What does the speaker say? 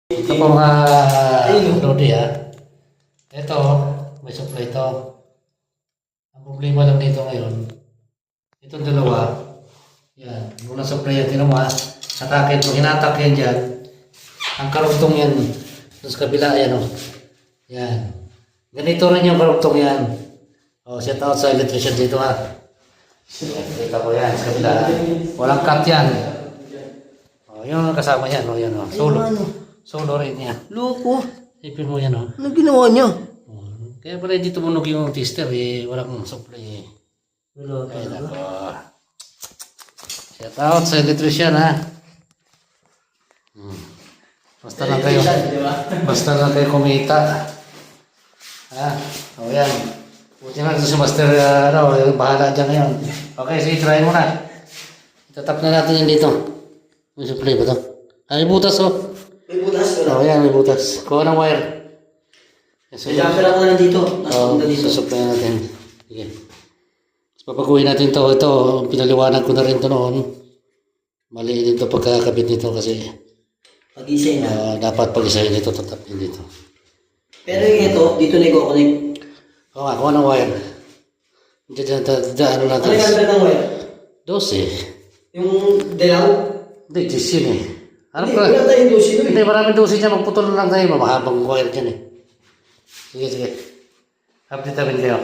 Ito po mga Lodi ha. Ito, may supply ito. Ang problema lang dito ngayon, itong dalawa, yan, muna supply yan, tinama, atakin po, hinatak yan dyan. Ang karugtong yan, sa kabila yan o. Yan. Ganito rin yung karugtong yan. O, shout out sa electrician dito ha. Kita ko yan, sa kabila. Walang cut yan. O, yung kasama yan o, yan o. Solo. Solo rin yan. Loko. Ipin mo yan o. Ano ginawa niya? Kaya pala hindi tumunog yung tester eh. Walang supply eh. Wala Ay talaga. nako. Shout out sa electrician ha. Basta lang kayo. Basta lang kayo kumita. Ha? O yan. Buti nga si Master bahala dyan ngayon. Okay, sige, try mo na. Itatap na natin yan dito. May supply ba ito? Ay, butas oh. May butas O yan, may butas. Kuha ng wire. May jumper ako na dito. Oo, susupply natin. Sige. Papaguhin natin to. Ito, pinaliwanag ko na rin to noon. Mali din to pagkakabit nito kasi Pag-isay na. dapat pag-isahin dito, tatapin dito. Pero yung ito, dito na i-connect. Oo nga, kuha ng wire. Ano natin? Ano yung number ng wire? 12. Yung dilaw? Hindi, 10 yun eh. Ano Hindi, pa? wala tayong dosi nun Hindi, eh. maraming 12 dyan. Magputol lang tayo. Mahabang wire dyan eh. Sige, sige. Update namin kayo.